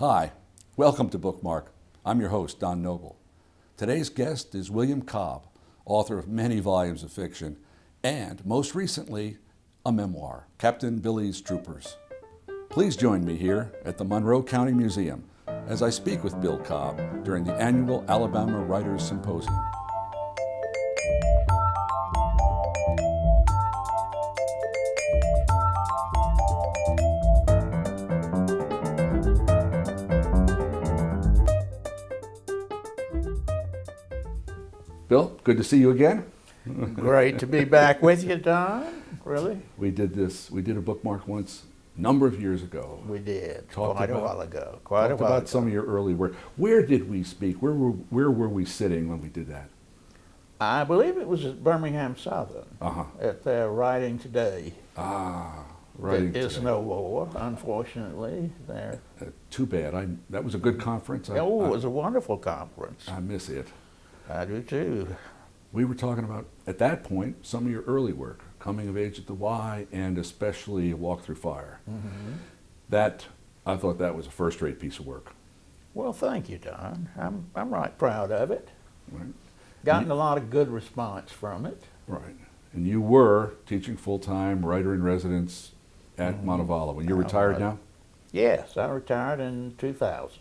Hi, welcome to Bookmark. I'm your host, Don Noble. Today's guest is William Cobb, author of many volumes of fiction, and most recently, a memoir, Captain Billy's Troopers. Please join me here at the Monroe County Museum as I speak with Bill Cobb during the annual Alabama Writers Symposium. Bill, good to see you again. Great to be back with you, Don. Really? We did a bookmark once, a number of years ago. We did, Talked quite a about- while ago. Talked about some of your early work. Where did we speak? Where were we sitting when we did that? I believe it was at Birmingham Southern, Uh-huh. at their Writing Today. Writing There is Today. no more, unfortunately. There. Too bad. That was a good conference. It was a wonderful conference. I miss it. I do too. We were talking about, at that point, some of your early work, Coming of Age at the Y, and especially Walk Through Fire. Mm-hmm. I thought that was a first-rate piece of work. Well, thank you, Don. I'm right proud of it. Right? Gotten a lot of good response from it. Right. And you were teaching full-time, writer-in-residence at Montevallo. Well, you're retired now? Yes, I retired in 2000.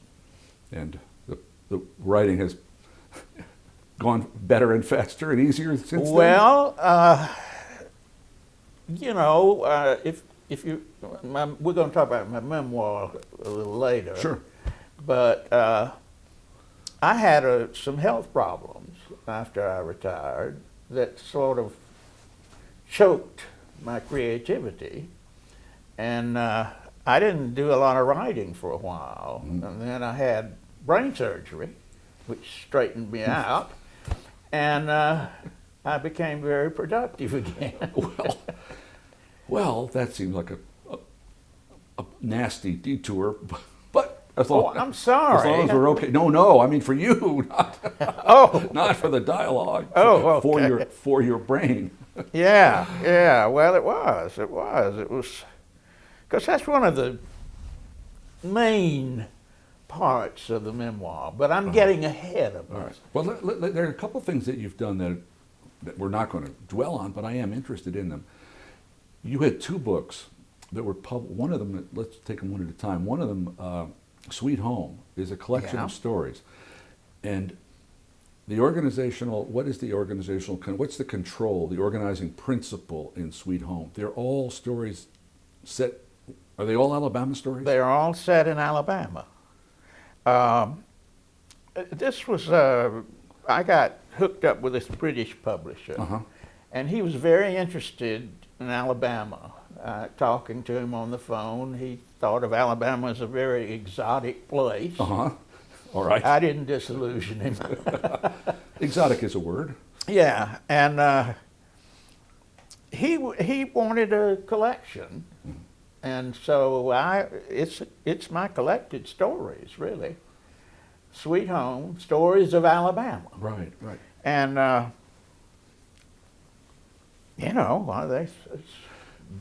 And the writing has gone better and faster and easier since then? Well, if you, we're going to talk about my memoir a little later. Sure. But I had some health problems after I retired that sort of choked my creativity, and I didn't do a lot of writing for a while. And then I had brain surgery, which straightened me out. And I became very productive again. Well, that seems like a nasty detour, but as long, I'm sorry. As long as we're okay. No, I mean for you, not, not for the dialogue. Oh, okay. For your brain. Yeah. Well, it was because that's one of the main parts of the memoir, but I'm getting ahead of it. All right. Well, there are a couple things that you've done that we're not going to dwell on, but I am interested in them. You had two books that were published. One of them, let's take them one at a time. One of them, Sweet Home, is a collection of stories. And what's the control, the organizing principle in Sweet Home? They're all stories set, are they all Alabama stories? They're all set in Alabama. This was, I got hooked up with this British publisher, and he was very interested in Alabama. Talking to him on the phone, he thought of Alabama as a very exotic place. All right. I didn't disillusion him. Exotic is a word. Yeah, and he wanted a collection. And so it's my collected stories, really. Sweet Home, Stories of Alabama. Right. And, it's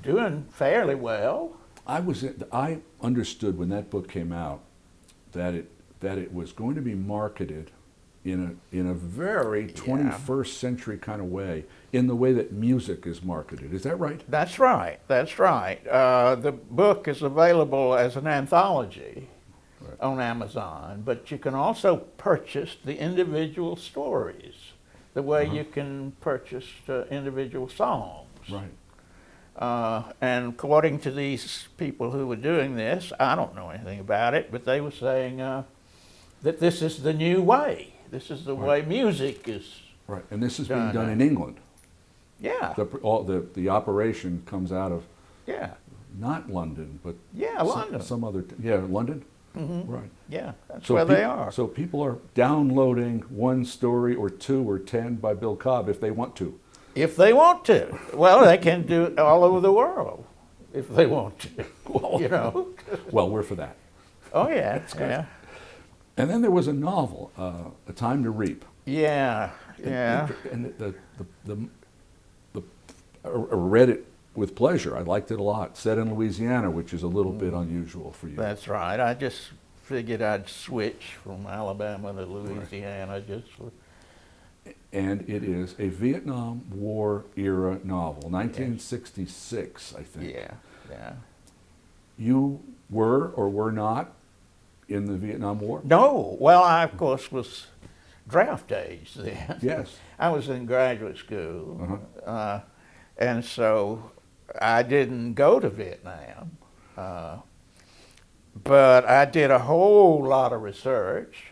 doing fairly well. I understood when that book came out that it was going to be marketed in a very 21st century kind of way, in the way that music is marketed. Is that right? That's right. The book is available as an anthology on Amazon, but you can also purchase the individual stories, the way you can purchase individual songs. Right. And according to these people who were doing this, I don't know anything about it, but they were saying that this is the new way. This is the way music is. Right, and this is being done in England. Yeah. The operation comes out of not London, but London. Some other London. Right. Yeah, that's where they are. So people are downloading one story or two or 10 by Bill Cobb if they want to. If they want to. Well, they can do it all over the world if they want to. Well, well, we're for that. Oh, yeah. Yeah. And then there was a novel, A Time to Reap. Yeah. And I read it with pleasure. I liked it a lot. Set in Louisiana, which is a little bit unusual for you. That's right. I just figured I'd switch from Alabama to Louisiana just for. And it is a Vietnam War era novel, 1966, I think. Yeah, yeah. You were or were not in the Vietnam War? No, well, I of course was draft age then. Yes. I was in graduate school, and so I didn't go to Vietnam, but I did a whole lot of research.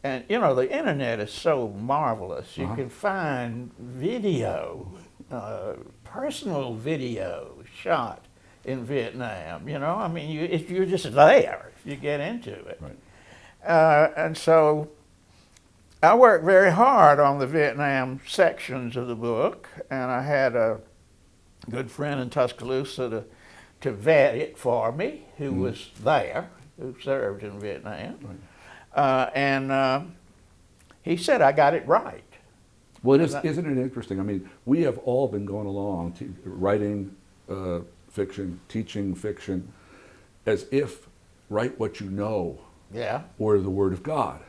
And you know, the internet is so marvelous. You can find video, personal video shot in Vietnam. You know, I mean, you're just there if you get into it. Right. And so I worked very hard on the Vietnam sections of the book, and I had a good friend in Tuscaloosa to vet it for me, who was there, who served in Vietnam. Right. And he said I got it right. Well, isn't it interesting? I mean, we have all been going along writing fiction, teaching fiction, as if write what you know, Yeah. or the Word of God.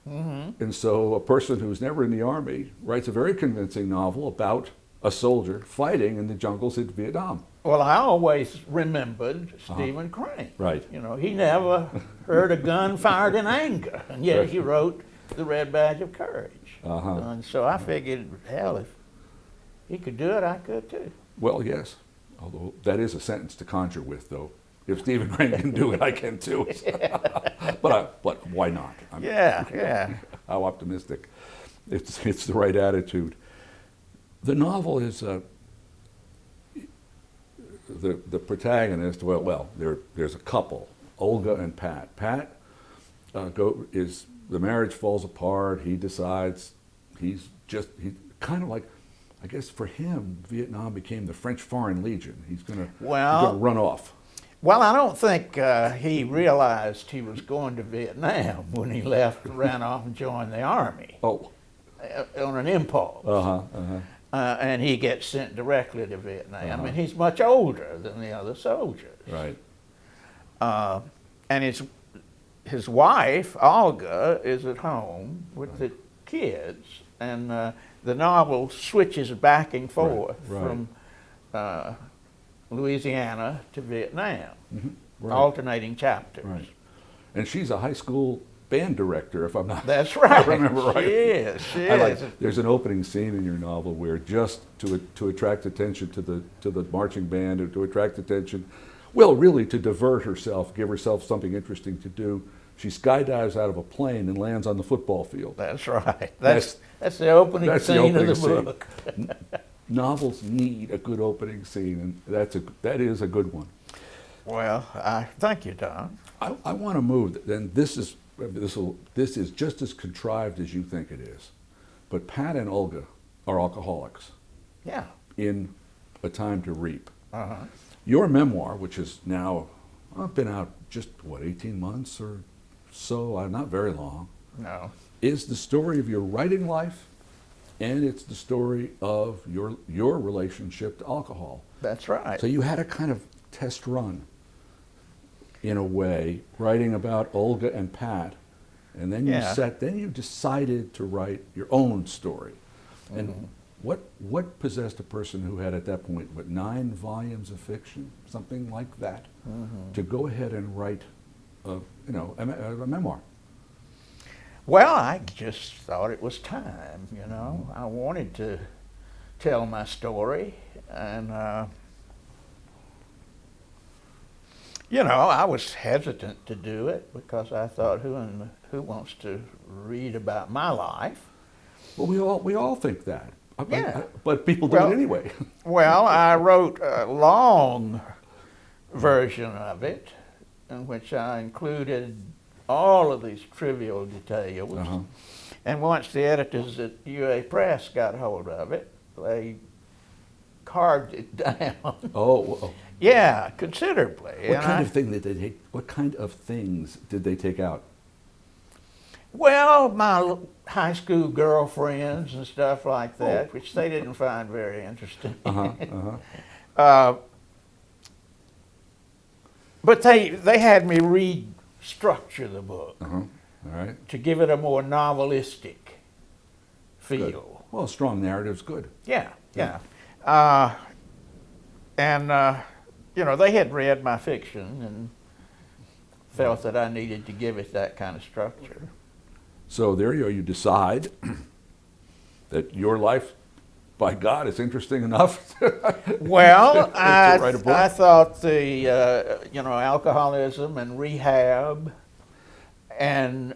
Mm-hmm. And so a person who's never in the Army writes a very convincing novel about a soldier fighting in the jungles in Vietnam. Well, I always remembered Stephen Crane. Right. You know, he never heard a gun fired in anger, and yet he wrote The Red Badge of Courage. And so I figured, hell, if he could do it, I could too. Well, yes. Although that is a sentence to conjure with, though. If Stephen Crane can do it, I can too. But why not? Yeah. How optimistic. It's the right attitude. The novel is the protagonist. Well, there's a couple, Olga and Pat. Pat the marriage falls apart. He decides he kind of like, I guess for him, Vietnam became the French Foreign Legion. He's gonna run off. Well, I don't think he realized he was going to Vietnam when he ran off and joined the Army. Oh. On an impulse. And he gets sent directly to Vietnam, and he's much older than the other soldiers. Right. And his wife, Olga, is at home with the kids, and the novel switches back and forth from Louisiana to Vietnam, alternating chapters. Right. And she's a high school band director, if I'm not. That's right. I remember right. She is. There's an opening scene in your novel where just to attract attention to the marching band, or to attract attention, well, really to divert herself, give herself something interesting to do, she skydives out of a plane and lands on the football field. That's right. That's the opening scene of the book. Novels need a good opening scene, and that is a good one. Well, thank you, Don. I want to move. Then this is just as contrived as you think it is, but Pat and Olga are alcoholics. Yeah. In A Time to Reap. Your memoir, which is now been out just 18 months or so, not very long. No. Is the story of your writing life, and it's the story of your relationship to alcohol. That's right. So you had a kind of test run, in a way, writing about Olga and Pat, and then you decided to write your own story. And what possessed a person who had at that point 9 volumes of fiction, something like that, to go ahead and write a memoir? Well, I just thought it was time, you know. I wanted to tell my story, and I was hesitant to do it because I thought, who wants to read about my life? Well, we all think that. Yeah. But people do it anyway. Well, I wrote a long version of it in which I included all of these trivial details. And once the editors at UA Press got hold of it, they carved it down. Oh. Yeah, considerably. What kind of thing did they take? What kind of things did they take out? Well, my high school girlfriends and stuff like that, which they didn't find very interesting. But they had me read structure the book, All right. to give it a more novelistic Good. feel. Well, a strong narrative's good. Yeah. And you know, they had read my fiction and felt that I needed to give it that kind of structure. So there you go. You decide that your life, by God, is interesting enough. Well, to write a book. I thought the you know, alcoholism and rehab and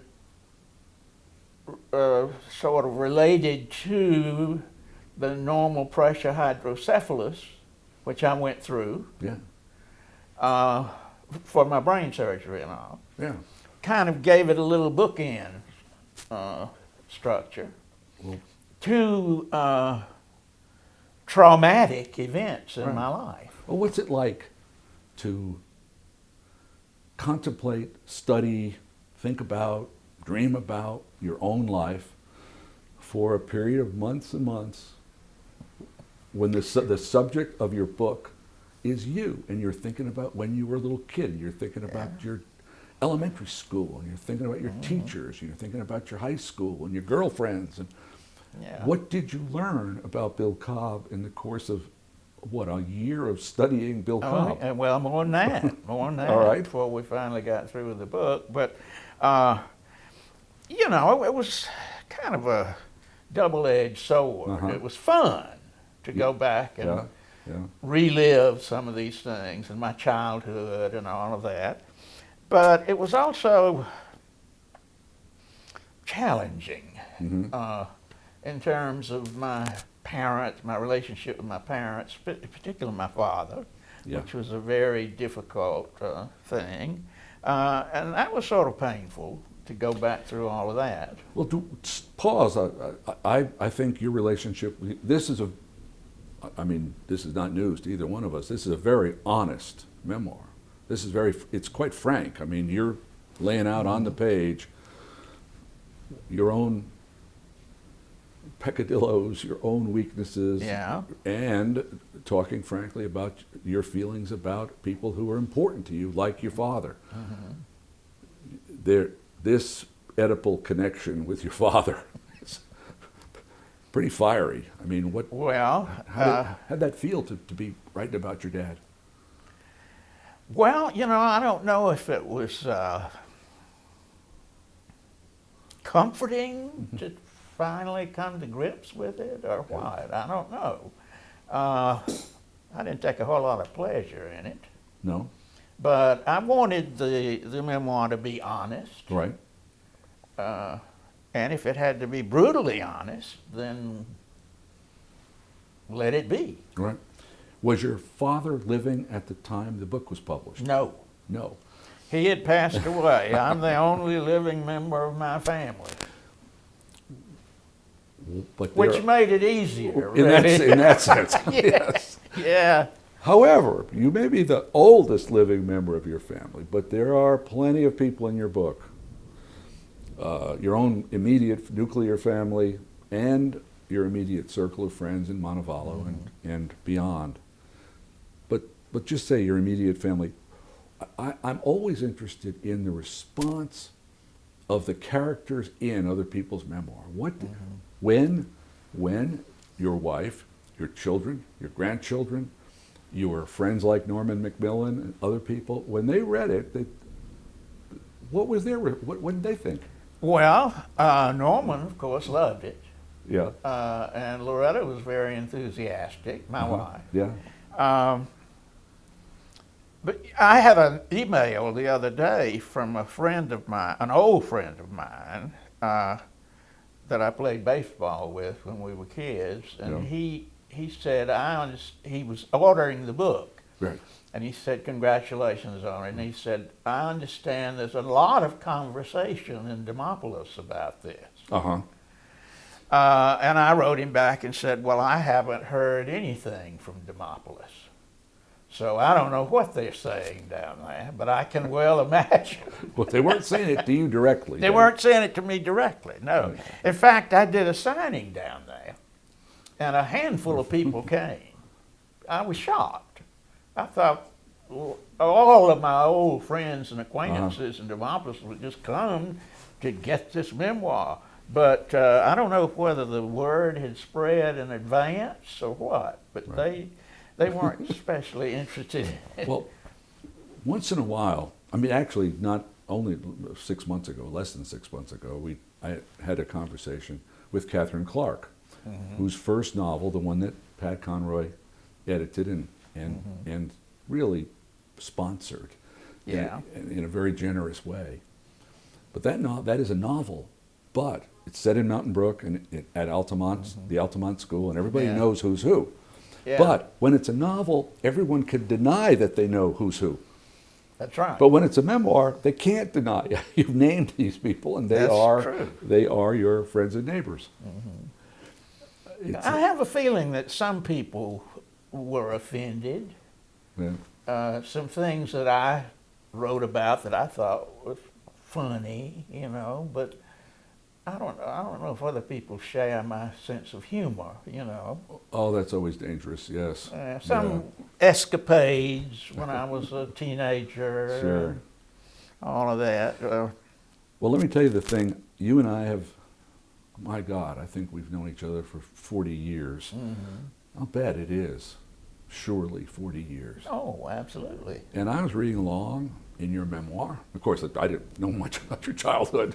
sort of related to the normal pressure hydrocephalus, which I went through for my brain surgery and all. Yeah. Kind of gave it a little bookend structure. Well, Two traumatic events in my life. well, what's it like to contemplate, study, think about, dream about your own life for a period of months and months when the subject of your book is you, and you're thinking about when you were a little kid, you're thinking about your elementary school, and you're thinking about your teachers, and you're thinking about your high school and your girlfriends, and what did you learn about Bill Cobb in the course of what, a year of studying Bill Cobb? Well, more than that, more than that. All right. Before we finally got through with the book, but you know, it was kind of a double-edged sword. It was fun to go back and relive some of these things and my childhood and all of that. But it was also challenging in terms of my parents, my relationship with my parents, particularly my father, which was a very difficult thing. And that was sort of painful to go back through all of that. Well, pause. I think your relationship, this is not news to either one of us. This is a very honest memoir. It's quite frank. I mean, you're laying out on the page your own peccadillos, your own weaknesses, and talking frankly about your feelings about people who are important to you, like your father. This Oedipal connection with your father is pretty fiery. I mean, how'd that feel to be writing about your dad? Well, you know, I don't know if it was comforting to finally come to grips with it or what. I don't know. I didn't take a whole lot of pleasure in it. No? But I wanted the memoir to be honest. Right. And if it had to be brutally honest, then let it be. Right. Was your father living at the time the book was published? No. No. He had passed away. I'm the only living member of my family. But which made it easier. In that sense, yes. Yeah. However, you may be the oldest living member of your family, but there are plenty of people in your book, your own immediate nuclear family and your immediate circle of friends in Montevallo and beyond. But just say your immediate family. I'm always interested in the response of the characters in other people's memoir. When your wife, your children, your grandchildren, your friends like Norman Macmillan and other people, when they read it, what did they think? Well, Norman, of course, loved it. Yeah. And Loretta was very enthusiastic, my wife. Yeah. But I had an email the other day from a friend of mine, an old friend of mine, that I played baseball with when we were kids, and he said he was ordering the book, right. And he said congratulations on it, and he said I understand there's a lot of conversation in Demopolis about this. And I wrote him back and said, well, I haven't heard anything from Demopolis. So I don't know what they're saying down there, but I can well imagine. Well, they weren't saying it to you directly. They weren't saying it to me directly, no. Okay. In fact, I did a signing down there, and a handful of people came. I was shocked. I thought all of my old friends and acquaintances in Demopolis would just come to get this memoir. But I don't know whether the word had spread in advance or what, but they weren't especially interested in it. Well, once in a while, I mean, actually, not only 6 months ago, less than 6 months ago, I had a conversation with Catherine Clark, whose first novel, the one that Pat Conroy edited and really sponsored in a very generous way. But that is a novel, but it's set in Mountain Brook and at Altamont, the Altamont School, and everybody knows who's who. Yeah. But when it's a novel, everyone can deny that they know who's who. That's right. But when it's a memoir, they can't deny. You've named these people, and they are your friends and neighbors. I have a feeling that some people were offended. Yeah. Some things that I wrote about that I thought was funny, but I don't know if other people share my sense of humor, Oh, that's always dangerous, yes. Some escapades when I was a teenager, Sure. all of that. Well, let me tell you the thing. You and I have, my God, I think we've known each other for 40 years. I'll bet it is. Surely 40 years. Oh, absolutely. And I was reading along in your memoir. Of course, I didn't know much about your childhood.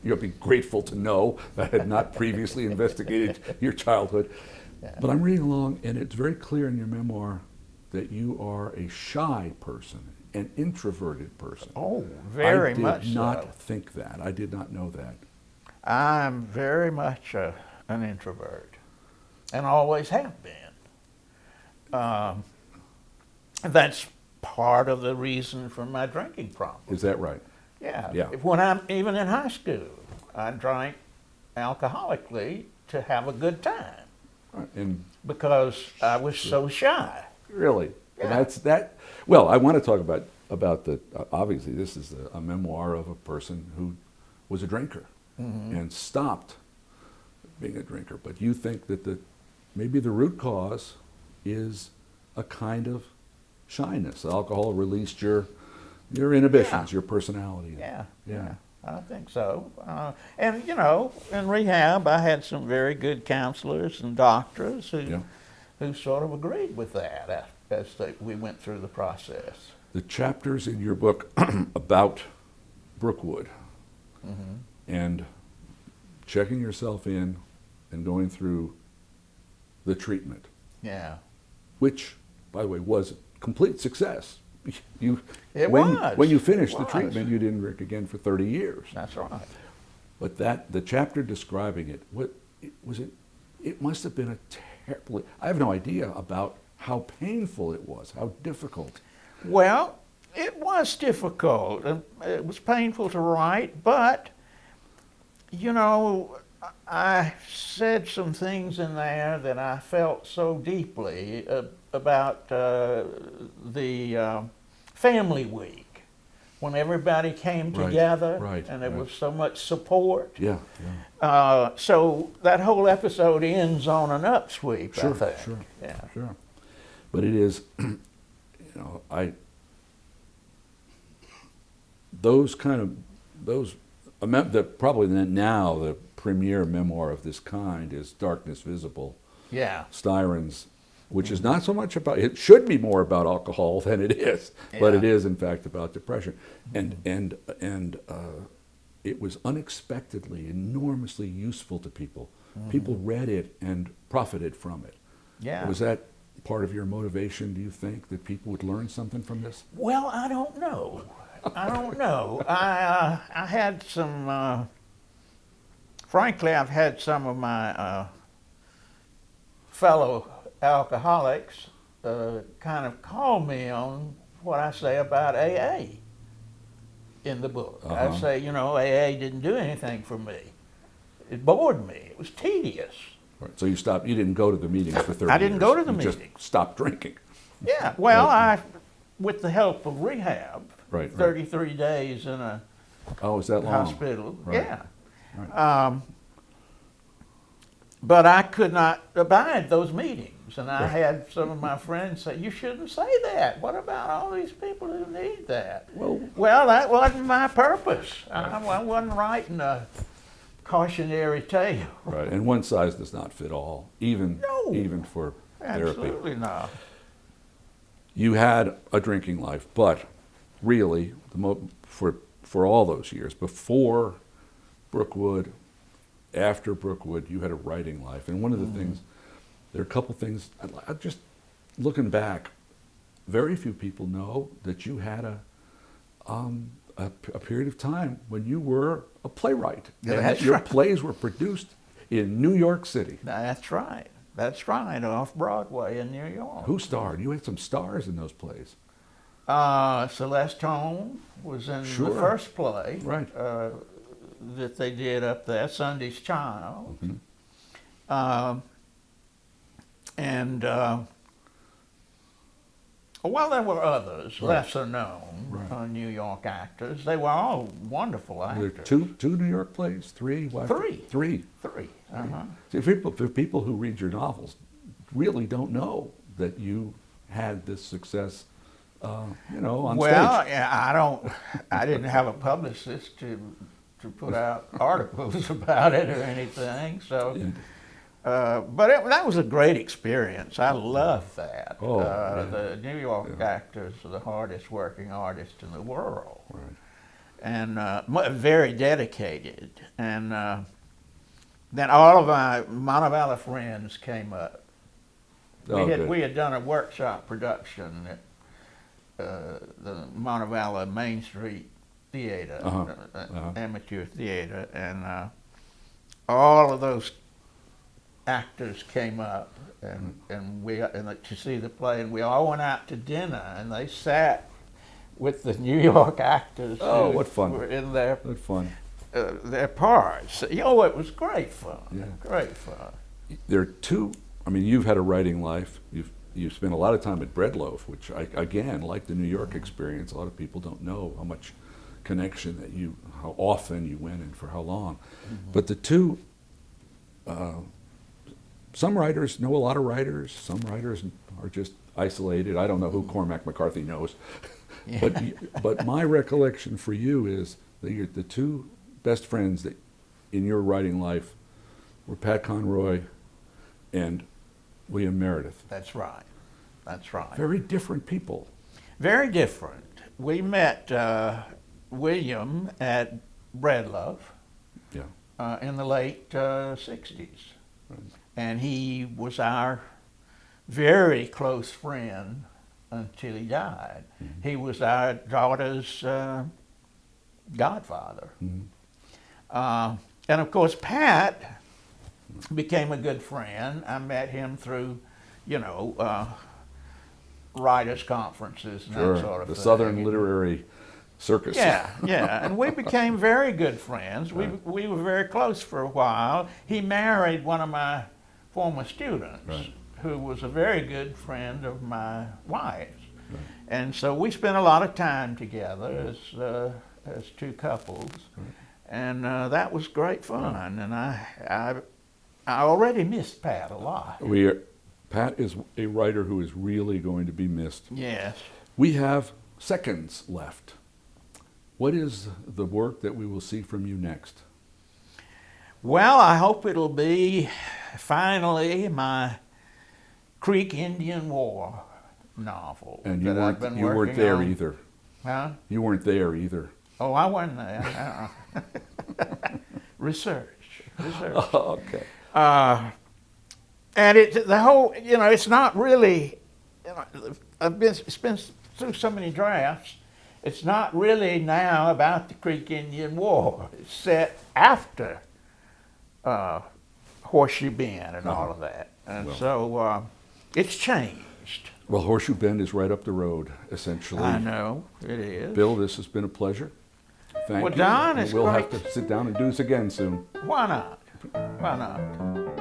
You'll be grateful to know that I had not previously investigated your childhood. Yeah. But I'm reading along, and it's very clear in your memoir that you are a shy person, an introverted person. Oh, very much I did not think that. I did not know that. I'm very much an introvert, and always have been. That's part of the reason for my drinking problem. Is that right? Yeah. When I'm even in high school, I drank alcoholically to have a good time. And because I was so shy. really, Yeah. and that's that. Well, I want to talk about the. Obviously, this is a memoir of a person who was a drinker and stopped being a drinker. But you think that maybe the root cause is a kind of shyness. Alcohol released your inhibitions, your personality. Yeah, I think so. And in rehab, I had some very good counselors and doctors who sort of agreed with that as we went through the process. The chapters in your book about Brookwood and checking yourself in and going through the treatment, which, by the way, was a complete success. When you finished the treatment, you didn't drink again for 30 years. That's right. But the chapter describing it, it must have been a terribly, I have no idea about how painful it was, how difficult. Well, it was difficult, and it was painful to write, but, I said some things in there that I felt so deeply about the Family Week, when everybody came together and there was so much support. So that whole episode ends on an upsweep, I think. Sure. But it is, probably now the premier memoir of this kind is Darkness Visible. Styron's, which is not so much about, it should be more about alcohol than it is, but it is in fact about depression. And it was unexpectedly, enormously useful to people. People read it and profited from it. Was that part of your motivation, do you think, that people would learn something from this? Well, I don't know. I had some, frankly, I've had some of my fellow alcoholics kind of call me on what I say about AA in the book. I say, AA didn't do anything for me. It bored me. It was tedious. Right. So you stopped, you didn't go to the meetings for 30 years. I didn't go to the meetings. Just stopped drinking. Yeah, well, with the help of rehab, 33 days in a is that long? Hospital. Right. But I could not abide those meetings. And I had some of my friends say, "You shouldn't say that. What about all these people who need that?" Well, that wasn't my purpose. I wasn't writing a cautionary tale. Right, and one size does not fit all, even for therapy. Absolutely not. You had a drinking life, but really, for all those years, before Brookwood, after Brookwood, you had a writing life. And one of the things, there are a couple things, I just looking back, very few people know that you had a period of time when you were a playwright. Yeah, and that's your right. plays were produced in New York City. That's right. That's right, off Broadway in New York. Who starred? You had some stars in those plays. Celeste Holm was in Sure. the first play Right. that they did up there, Sunday's Child. And well, there were others, lesser known New York actors. They were all wonderful Were actors. there two New York plays? Three? Why- Three. Three. Uh-huh. See, people who read your novels really don't know that you had this success, on Well, stage. yeah, I didn't have a publicist to put out articles about it or anything. So, but that was a great experience. I loved that. Oh, yeah. The New York actors are the hardest working artists in the world, Right. and very dedicated. And then all of my Montevallo friends came up. We had done a workshop production at the Montevallo Main Street Theater, amateur theater, and all of those actors came up and to see the play, and we all went out to dinner, and they sat with the New York actors. Oh, what fun! Were in their What fun! Their parts. It was great fun. Yeah. Great fun. There are two. I mean, you've had a writing life. You've spent a lot of time at Bread Loaf, which again, like the New York experience, a lot of people don't know how much connection how often you went and for how long. But the two. Some writers know a lot of writers. Some writers are just isolated. I don't know who Cormac McCarthy knows, but my recollection for you is that you're the two best friends that in your writing life were Pat Conroy and William Meredith. That's right. That's right. Very different people. Very different. We met William at Bread Loaf in the late 60s. Right. And he was our very close friend until he died. He was our daughter's godfather. And of course, Pat became a good friend. I met him through, writers' conferences and that sort of thing. The Southern Literary Circus. Yeah, and we became very good friends. We were very close for a while. He married one of my former students, who was a very good friend of my wife's. And so we spent a lot of time together as two couples, and that was great fun. And I already missed Pat a lot. Pat is a writer who is really going to be missed. Yes. We have seconds left. What is the work that we will see from you next? Well, I hope it'll be finally my Creek Indian War novel. And you that weren't there either. Huh? You weren't there either. Oh, I wasn't there. Research. Oh, okay. And it's not really, it's been through so many drafts. It's not really now about the Creek Indian War. It's set after Horseshoe Bend and all of that. And so it's changed. Well, Horseshoe Bend is right up the road, essentially. I know, it is. Bill, this has been a pleasure. Thank you. Well, Don, it's We'll have great. to sit down and do this again soon. Why not? Why not?